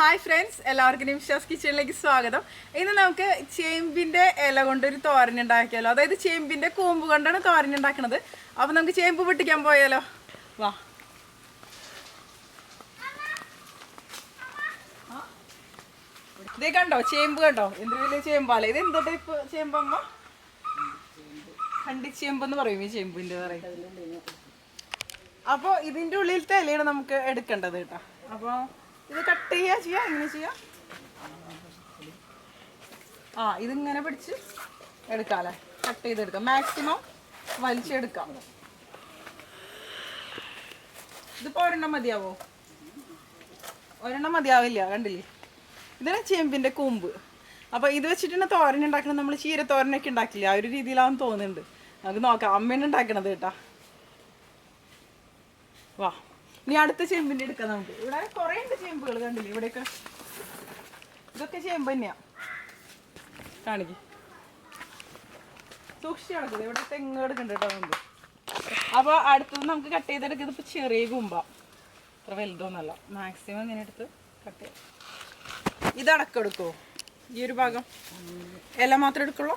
Hi friends, എല്ലാവർക്കും നിമിഷാസ് കിച്ചണിലേക്ക് സ്വാഗതം. ഇന്ന് നമുക്ക് ചേമ്പിൻ്റെ ഇല കൊണ്ടൊരു തോരൻ ഉണ്ടാക്കിയാലോ. അതായത് ചേമ്പിൻ്റെ കൂമ്പ് കൊണ്ടാണ് തോരൻ ഉണ്ടാക്കുന്നത്. അപ്പോൾ നമുക്ക് ചേമ്പ് പൊട്ടിക്കാൻ പോയാലോ. വാ. ഇതേ കണ്ടോ, ചേമ്പ് കണ്ടോ, എന്ത് വലിയ ചേമ്പാല. ഇത് എന്തോ ടൈപ്പ് ചേമ്പമ്മ? കണ്ടിച്ചേമ്പെന്ന് പറയും ഈ ചേമ്പിൻ്റെ പറയും. അപ്പോൾ ഇതിൻ്റെ ഉള്ളിലത്തെ ഇലയാണ് നമുക്ക് എടുക്കേണ്ടത് കേട്ടോ. അപ്പോൾ ഇത് കട്ട് ചെയ്യാ എങ്ങനെ ചെയ്യാം? ഇതിങ്ങനെ പിടിച്ച് എടുക്കാമല്ലേ, കട്ട് ചെയ്തെടുക്കാം. മാക്സിമം വലിച്ചെടുക്കാം. ഇതിപ്പോൾ ഒരെണ്ണം മതിയാവോ? ഒരെണ്ണം മതിയാവില്ല, കണ്ടില്ലേ. ഇതാണ് ചേമ്പിൻ്റെ കൂമ്പ്. അപ്പോൾ ഇത് വെച്ചിട്ടാണ് തോരൻ ഉണ്ടാക്കുന്നത്. നമ്മൾ ചീരത്തോരനൊക്കെ ഉണ്ടാക്കില്ല, ആ ഒരു രീതിയിലാണെന്ന് തോന്നുന്നുണ്ട്. നമുക്ക് നോക്കാം, അമ്മയാണ് ഉണ്ടാക്കണത് കേട്ടാ. വാ, ഇനി അടുത്ത ചേമ്പിൻ്റെ എടുക്കാം നമുക്ക്. ഇവിടെ കുറേ ഉണ്ട് ചേമ്പുകൾ, കണ്ടില്ലേ. ഇവിടെയൊക്കെ ഇതൊക്കെ ചേമ്പ് തന്നെയാ. കാണിക്ക്, സൂക്ഷിച്ച് കിടക്കുന്നത്. ഇവിടെ തെങ്ങ് എടുക്കുന്നുണ്ട് കേട്ടോ നമുക്ക്. അപ്പോൾ അടുത്തത് നമുക്ക് കട്ട് ചെയ്തെടുക്കുന്നത് ഇപ്പോൾ ചെറിയ കൂമ്പാ, അത്ര വലുതൊന്നല്ല. മാക്സിമം ഇങ്ങനെ എടുത്ത് കട്ട് ചെയ്യാം. ഇതടക്കം എടുക്കുമോ? ഈ ഒരു ഭാഗം ഇല മാത്രം എടുക്കുള്ളൂ.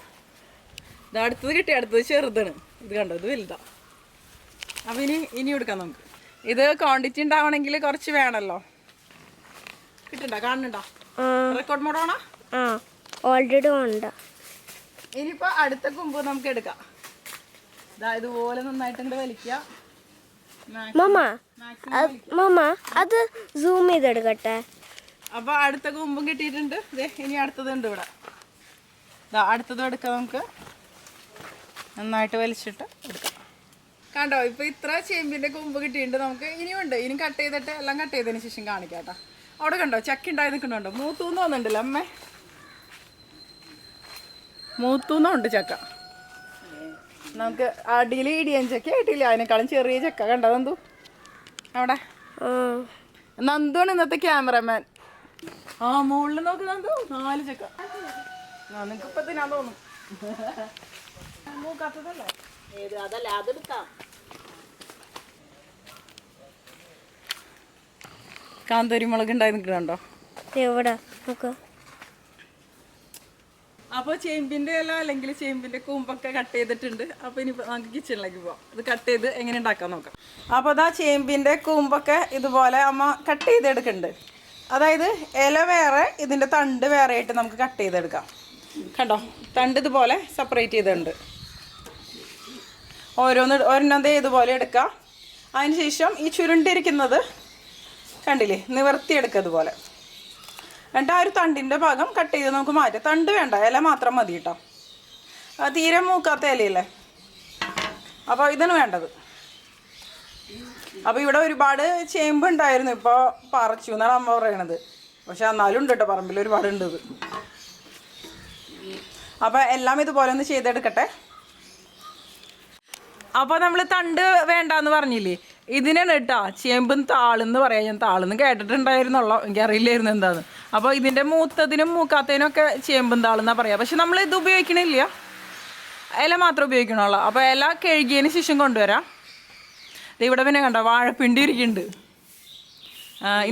ഇത് അടുത്തത് കിട്ടി, അടുത്തത് ചെറുതാണ്. ഇത് കണ്ടോ, ഇത് വലുതാണ്. അപ്പം ഇനി എടുക്കാം നമുക്ക്. ഇത് ക്വാണ്ടിറ്റി ഉണ്ടാവണമെങ്കിൽ കുറച്ച് വേണമല്ലോ. കിട്ടണ്ട, കാണുന്നുണ്ടോ? റെക്കോർഡ് മോഡാണോ? ഓൾറെഡി ഉണ്ട്. ഇനിയിപ്പോൾ അടുത്ത കുമ്പ് നമുക്ക് എടുക്കാം. ഇതുപോലെ നന്നായിട്ട് ഇങ്ങോട്ട് വലിക്കുക. അത് സൂം ചെയ്തെടുക്കട്ടെ. അപ്പോൾ അടുത്ത കുമ്പും കിട്ടിയിട്ടുണ്ട്. ഇനി അടുത്തതുണ്ട് ഇവിടെ. അടുത്തതും എടുക്കാം നമുക്ക്. നന്നായിട്ട് വലിച്ചിട്ട് എടുക്കാം. കണ്ടോ, ഇപ്പോൾ ഇത്ര ചേമ്പിൻ്റെ കൂമ്പ് കിട്ടിയിട്ടുണ്ട് നമുക്ക്. ഇനിയുണ്ട്, ഇനി കട്ട് ചെയ്തിട്ട് എല്ലാം കട്ട് ചെയ്തതിന് ശേഷം കാണിക്കാം കേട്ടോ. അവിടെ കണ്ടോ ചക്ക ഉണ്ടായി നിൽക്കുന്നുണ്ടോ? മൂത്തൂന്ന് തോന്നുന്നുണ്ടല്ലോ അമ്മേ, മൂത്തൂന്നുണ്ട് ചക്ക. നമുക്ക് അടിയിൽ ഇടിയൻ ചക്ക ആയിട്ടില്ല, അതിനേക്കാളും ചെറിയ ചക്ക. കണ്ടോ നന്ദു അവിടെ? നന്ദുവാണ് ഇന്നത്തെ ക്യാമറമാൻ. മുകളിൽ നോക്ക് നന്ദു, 4 ചക്ക. നിനക്ക് ഇപ്പം തിന്നാൻ തോന്നും. മൂക്കാത്തതല്ലേ? അതല്ല, അതെടുക്കാം. കാന്താരി മുളക് ഉണ്ടായി നിൽക്കണുണ്ടോ? അപ്പോൾ ചേമ്പിൻ്റെ ഇല അല്ലെങ്കിൽ ചേമ്പിൻ്റെ കൂമ്പൊക്കെ കട്ട് ചെയ്തിട്ടുണ്ട്. അപ്പോൾ ഇനി നമുക്ക് കിച്ചണിലേക്ക് പോവാം. ഇത് കട്ട് ചെയ്ത് എങ്ങനെ ഉണ്ടാക്കാൻ നോക്കാം. അപ്പോൾ അതാ ചേമ്പിൻ്റെ കൂമ്പൊക്കെ ഇതുപോലെ അമ്മ കട്ട് ചെയ്തെടുക്കുന്നുണ്ട്. അതായത് ഇല വേറെ, ഇതിൻ്റെ തണ്ട് വേറെ ആയിട്ട് നമുക്ക് കട്ട് ചെയ്തെടുക്കാം. കണ്ടോ, തണ്ട് ഇതുപോലെ സെപ്പറേറ്റ് ചെയ്തിട്ടുണ്ട്. ഒരെണ്ണം ഇതുപോലെ എടുക്കുക. അതിനുശേഷം ഈ ചുരുണ്ടിരിക്കുന്നത് കണ്ടില്ലേ, നിവർത്തിയെടുക്കുക ഇതുപോലെ. എന്നിട്ട് ആ ഒരു തണ്ടിൻ്റെ ഭാഗം കട്ട് ചെയ്ത് നമുക്ക് മാറ്റാം. തണ്ട് വേണ്ട, ഇല മാത്രം മതി കേട്ടോ. തീരെ മൂക്കാത്ത ഇലയില്ലേ, അപ്പോൾ ഇതാണ് വേണ്ടത്. അപ്പോൾ ഇവിടെ ഒരുപാട് ചേമ്പ് ഉണ്ടായിരുന്നു, ഇപ്പോൾ പറിച്ചു എന്നാണ് അമ്മ പറയണത്. പക്ഷെ എന്നാലും ഉണ്ട് കേട്ടോ, പറമ്പിൽ ഒരുപാടുണ്ട് ഇത്. അപ്പോൾ എല്ലാം ഇതുപോലെ ഒന്ന് ചെയ്തെടുക്കട്ടെ. അപ്പോൾ നമ്മൾ തണ്ട് വേണ്ടാന്ന് പറഞ്ഞില്ലേ, ഇതിനാണ് കേട്ടോ ചേമ്പും താളെന്ന് പറയാം. ഞാൻ താളെന്ന് കേട്ടിട്ടുണ്ടായിരുന്നുള്ളൂ, എനിക്കറിയില്ലായിരുന്നു എന്താന്ന്. അപ്പോൾ ഇതിൻ്റെ മൂത്തതിനും മൂക്കാത്തതിനും ഒക്കെ ചേമ്പും താളെന്നാണ് പറയുക. പക്ഷെ നമ്മൾ ഇത് ഉപയോഗിക്കണില്ല, ഇല മാത്രം ഉപയോഗിക്കണുള്ളൂ. അപ്പോൾ ഇല കഴുകിയതിന് ശേഷം കൊണ്ടുവരാം. ഇവിടെ പിന്നെ കണ്ടോ വാഴപ്പിണ്ടി ഇരിക്കുന്നുണ്ട്.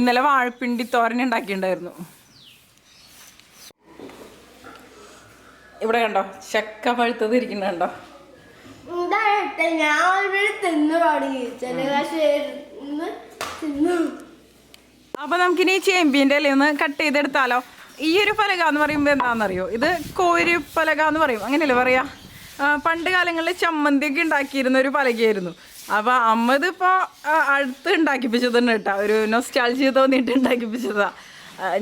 ഇന്നലെ വാഴപ്പിണ്ടി തോരൻ ഉണ്ടാക്കിയിട്ടുണ്ടായിരുന്നു. ഇവിടെ കണ്ടോ ചക്ക പഴുത്തത് ഇരിക്കുന്നുണ്ടോ? അപ്പൊ നമുക്കിനി ചേമ്പിൻ്റെ ഇലയൊന്ന് കട്ട് ചെയ്തെടുത്താലോ. ഈ ഒരു പലക എന്ന് പറയുമ്പോൾ എന്താണെന്നറിയോ? ഇത് കോരി പലക എന്ന് പറയും, അങ്ങനെയല്ലേ പറയാ? പണ്ട് കാലങ്ങളിൽ ചമ്മന്തിയൊക്കെ ഉണ്ടാക്കിയിരുന്ന ഒരു പലകയായിരുന്നു. അപ്പോൾ അമ്മ ഇതിപ്പോൾ അടുത്ത് ഉണ്ടാക്കിപ്പിച്ചതുണ്ട് കേട്ടോ. ഒരു നൊസ്റ്റാൾജിയ തോന്നിയിട്ട് ഉണ്ടാക്കിപ്പിച്ചതാ.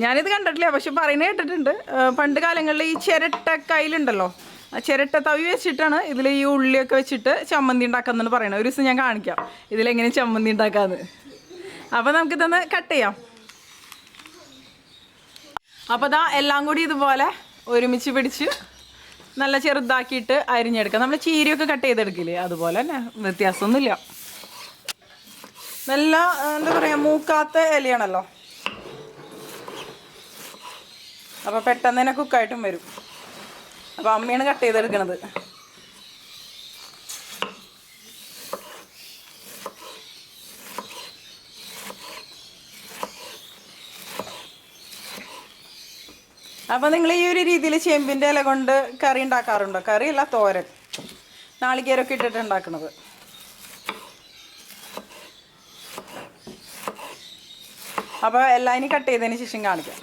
ഞാനിത് കണ്ടിട്ടില്ല, പക്ഷെ പറയുന്നത് കേട്ടിട്ടുണ്ട്. പണ്ട് കാലങ്ങളിൽ ഈ ചിരട്ടക്കയിലുണ്ടല്ലോ, ചിരട്ട തവി വെച്ചിട്ടാണ് ഇതിൽ ഈ ഉള്ളിയൊക്കെ വെച്ചിട്ട് ചമ്മന്തി ഉണ്ടാക്കാമെന്നാണ് പറയണത്. ഒരു ദിവസം ഞാൻ കാണിക്കാം ഇതിലെങ്ങനെ ചമ്മന്തി ഉണ്ടാക്കാമെന്ന്. അപ്പോൾ നമുക്കിതൊന്ന് കട്ട് ചെയ്യാം. അപ്പോൾ ഇതാ എല്ലാം കൂടി ഇതുപോലെ ഒരുമിച്ച് പിടിച്ച് നല്ല ചെറുതാക്കിയിട്ട് അരിഞ്ഞെടുക്കാം. നമ്മൾ ചീരയൊക്കെ കട്ട് ചെയ്തെടുക്കില്ലേ, അതുപോലെ തന്നെ, വ്യത്യാസമൊന്നുമില്ല. നല്ല എന്താ പറയുക, മൂക്കാത്ത ഇലയാണല്ലോ. അപ്പോൾ പെട്ടെന്ന് തന്നെ കുക്കായിട്ടും വരും. അപ്പോൾ അമ്മയാണ് കട്ട് ചെയ്തെടുക്കണത്. അപ്പോൾ നിങ്ങൾ ഈ ഒരു രീതിയിൽ ചേമ്പിൻ്റെ ഇല കൊണ്ട് കറി ഉണ്ടാക്കാറുണ്ടോ? കറിയല്ല, തോരൻ, നാളികേരമൊക്കെ ഇട്ടിട്ട് ഉണ്ടാക്കുന്നത്. അപ്പോൾ എല്ലാം ഇനി കട്ട് ചെയ്തതിന് ശേഷം കാണിക്കാം.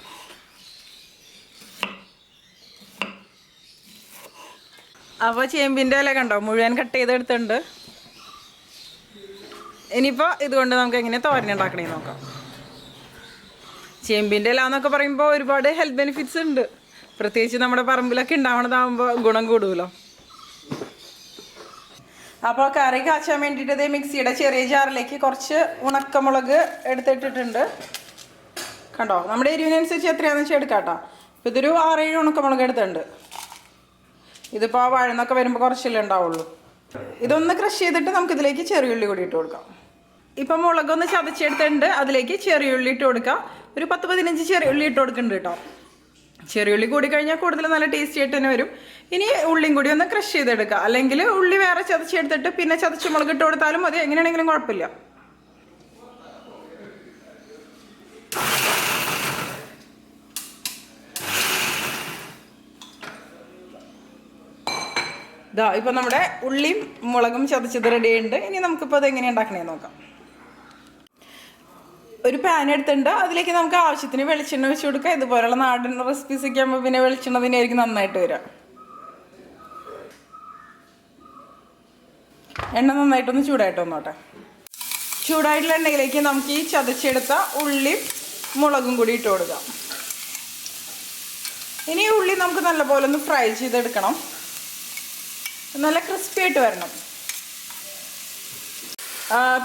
അപ്പോൾ ചേമ്പിൻ്റെ ഇല കണ്ടോ മുഴുവൻ കട്ട് ചെയ്തെടുത്തിട്ടുണ്ട്. ഇനിയിപ്പോൾ ഇതുകൊണ്ട് നമുക്ക് എങ്ങനെ തോരൻ ഉണ്ടാക്കണേ നോക്കാം. ചേമ്പിൻ്റെ ഇല എന്നൊക്കെ പറയുമ്പോൾ ഒരുപാട് ഹെൽത്ത് ബെനിഫിറ്റ്സ് ഉണ്ട്. പ്രത്യേകിച്ച് നമ്മുടെ പറമ്പിലൊക്കെ ഉണ്ടാവണതാകുമ്പോൾ ഗുണം കൂടുമല്ലോ. അപ്പോൾ കറി കാച്ചാൻ വേണ്ടിയിട്ട് ഇതേ മിക്സിയുടെ ചെറിയ ജാറിലേക്ക് കുറച്ച് ഉണക്കമുളക് എടുത്തിട്ടിട്ടുണ്ട്. കണ്ടോ, നമ്മുടെ എരിവിനനുസരിച്ച് എത്രയാണെന്ന് വെച്ചാൽ എടുക്കാം കേട്ടോ. ഇപ്പോൾ ഇതൊരു 6-7 ഉണക്കമുളക് എടുത്തിട്ടുണ്ട്. ഇതിപ്പോൾ ആ വഴന്നൊക്കെ വരുമ്പോൾ കുറച്ചല്ലേ ഉണ്ടാവുള്ളൂ. ഇതൊന്ന് ക്രഷ് ചെയ്തിട്ട് നമുക്കിതിലേക്ക് ചെറിയുള്ളി കൂടി ഇട്ട് കൊടുക്കാം. ഇപ്പം മുളകൊന്ന് ചതച്ചെടുത്തിട്ടുണ്ട്. അതിലേക്ക് ചെറിയുള്ളി ഇട്ട് കൊടുക്കാം. ഒരു 10-15 ചെറിയുള്ളി ഇട്ട് കൊടുക്കുന്നുണ്ട് കേട്ടോ. ചെറിയുള്ളി കൂടി കഴിഞ്ഞാൽ കൂടുതൽ നല്ല ടേസ്റ്റി ആയിട്ട് തന്നെ വരും. ഇനി ഉള്ളിയും കൂടി ഒന്ന് ക്രഷ് ചെയ്തെടുക്കുക. അല്ലെങ്കിൽ ഉള്ളി വേറെ ചതച്ചെടുത്തിട്ട് പിന്നെ ചതച്ച മുളക് ഇട്ട് കൊടുത്താലും മതി, എങ്ങനെയാണെങ്കിലും കുഴപ്പമില്ല. ഇതാ ഇപ്പം നമ്മുടെ ഉള്ളിയും മുളകും ചതച്ചത് റെഡി ഉണ്ട്. ഇനി നമുക്കിപ്പോൾ അത് എങ്ങനെയാണ് ഉണ്ടാക്കണേന്ന് നോക്കാം. ഒരു പാൻ എടുത്തിട്ടുണ്ട്. അതിലേക്ക് നമുക്ക് ആവശ്യത്തിന് വെളിച്ചെണ്ണ വെച്ച് കൊടുക്കുക. ഇതുപോലുള്ള നാടൻ റെസിപ്പീസ് ഒക്കെ ആകുമ്പോൾ പിന്നെ വെളിച്ചെണ്ണ തന്നെയായിരിക്കും നന്നായിട്ട് വരിക. എണ്ണ നന്നായിട്ടൊന്ന് ചൂടായിട്ട് വന്നോട്ടെ. ചൂടായിട്ടുള്ള എണ്ണയിലേക്ക് നമുക്ക് ഈ ചതച്ചെടുത്ത ഉള്ളിയും മുളകും കൂടി ഇട്ട് കൊടുക്കാം. ഇനി ഉള്ളി നമുക്ക് നല്ലപോലെ ഒന്ന് ഫ്രൈ ചെയ്തെടുക്കണം. നല്ല ക്രിസ്പി ആയിട്ട് വരണം.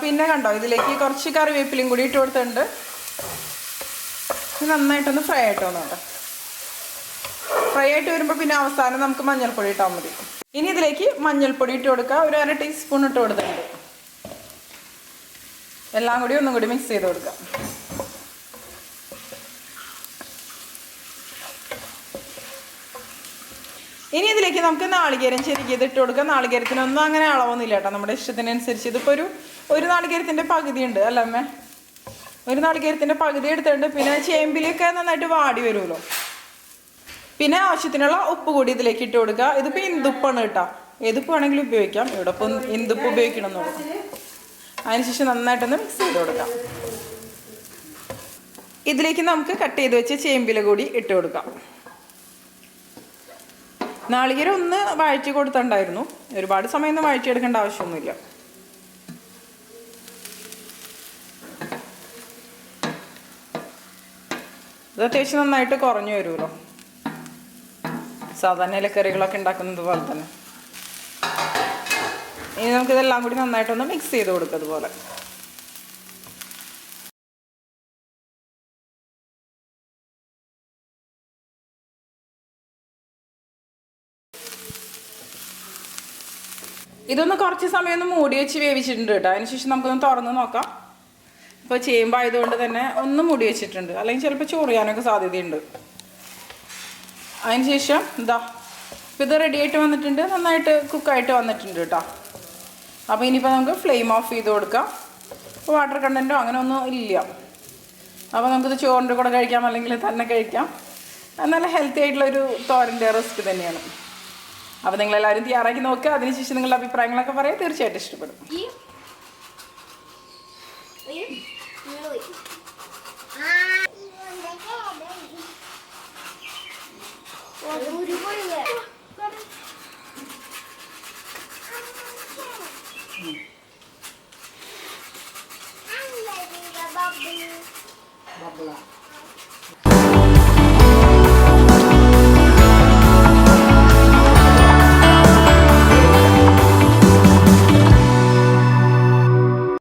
പിന്നെ കണ്ടോ, ഇതിലേക്ക് കുറച്ച് കറിവേപ്പിലയും കൂടി ഇട്ട് കൊടുത്തിട്ടുണ്ട്. നന്നായിട്ടൊന്ന് ഫ്രൈ ആയിട്ട് വന്നോട്ടെ. ഫ്രൈ ആയിട്ട് വരുമ്പോൾ പിന്നെ അവസാനം നമുക്ക് മഞ്ഞൾപ്പൊടി ഇട്ടാൽ മതി. ഇനി ഇതിലേക്ക് മഞ്ഞൾപ്പൊടി ഇട്ട് കൊടുക്കുക. ഒരു 1/2 ടീസ്പൂൺ ഇട്ട് കൊടുത്തിട്ടുണ്ട്. എല്ലാം കൂടി ഒന്നും കൂടി മിക്സ് ചെയ്ത് കൊടുക്കാം. ഇനി ഇതിലേക്ക് നമുക്ക് നാളികേരം ചെരുകിയത് ഇട്ട് കൊടുക്കാം. നാളികേരത്തിനൊന്നും അങ്ങനെ അളവൊന്നുമില്ല കേട്ടോ, നമ്മുടെ ഇഷ്ടത്തിനനുസരിച്ച്. ഇതിപ്പോൾ ഒരു നാളികേരത്തിൻ്റെ പകുതി ഉണ്ട് അല്ല അമ്മേ? ഒരു നാളികേരത്തിൻ്റെ പകുതി എടുത്തിട്ടുണ്ട്. പിന്നെ ചേമ്പിലൊക്കെ നന്നായിട്ട് വാടി വരുമല്ലോ. പിന്നെ ആവശ്യത്തിനുള്ള ഉപ്പ് കൂടി ഇതിലേക്ക് ഇട്ട് കൊടുക്കുക. ഇതിപ്പോൾ ഇന്ദുപ്പാണ് കേട്ടോ, ഏതുപ്പ് വേണമെങ്കിലും ഉപയോഗിക്കാം. ഇവിടെ ഇപ്പം ഇന്ദുപ്പ് ഉപയോഗിക്കണം എന്ന് നോക്കാം. അതിനുശേഷം നന്നായിട്ടൊന്ന് മിക്സ് ചെയ്ത് കൊടുക്കാം. ഇതിലേക്ക് നമുക്ക് കട്ട് ചെയ്ത് വെച്ച് ചേമ്പില കൂടി ഇട്ട് കൊടുക്കാം. നാളികേരം ഒന്ന് വഴറ്റി കൊടുത്തിട്ടുണ്ടായിരുന്നു. ഒരുപാട് സമയം ഒന്നും വഴറ്റിയെടുക്കേണ്ട ആവശ്യമൊന്നുമില്ല. ഇത് അത്യാവശ്യം നന്നായിട്ട് കുറഞ്ഞു വരുമല്ലോ, സാധാരണ ഇലക്കറികളൊക്കെ ഉണ്ടാക്കുന്നത് പോലെ തന്നെ. ഇനി നമുക്കിതെല്ലാം കൂടി നന്നായിട്ടൊന്ന് മിക്സ് ചെയ്ത് കൊടുക്കുക. അതുപോലെ ഇതൊന്ന് കുറച്ച് സമയം ഒന്ന് മൂടി വെച്ച് വേവിച്ചിട്ടുണ്ട് കേട്ടോ. അതിനുശേഷം നമുക്കൊന്ന് തുറന്ന് നോക്കാം. ഇപ്പോൾ ചേമ്പായതുകൊണ്ട് തന്നെ ഒന്ന് മൂടി വെച്ചിട്ടുണ്ട്, അല്ലെങ്കിൽ ചിലപ്പോൾ ചൊറിയാനൊക്കെ സാധ്യതയുണ്ട്. അതിനുശേഷം ഇതാ ഇപ്പോൾ ഇത് റെഡി ആയിട്ട് വന്നിട്ടുണ്ട്, നന്നായിട്ട് കുക്കായിട്ട് വന്നിട്ടുണ്ട് കേട്ടോ. അപ്പോൾ ഇനിയിപ്പോൾ നമുക്ക് ഫ്ലെയിം ഓഫ് ചെയ്ത് കൊടുക്കാം. ഇപ്പോൾ വാട്ടർ കണ്ടൻറ്റോ അങ്ങനെ ഒന്നും ഇല്ല. അപ്പോൾ നമുക്കിത് ചോറിൻ്റെ കൂടെ കഴിക്കാം, അല്ലെങ്കിൽ തന്നെ കഴിക്കാം. നല്ല ഹെൽത്തി ആയിട്ടുള്ളൊരു തോരൻ്റെ റെസിപ്പി തന്നെയാണ്. അപ്പോൾ നിങ്ങളെല്ലാവരും തയ്യാറാക്കി നോക്കുക. അതിനുശേഷം നിങ്ങളുടെ അഭിപ്രായങ്ങളൊക്കെ പറയാം, തീർച്ചയായിട്ടും ഇഷ്ടപ്പെടും. Bubble.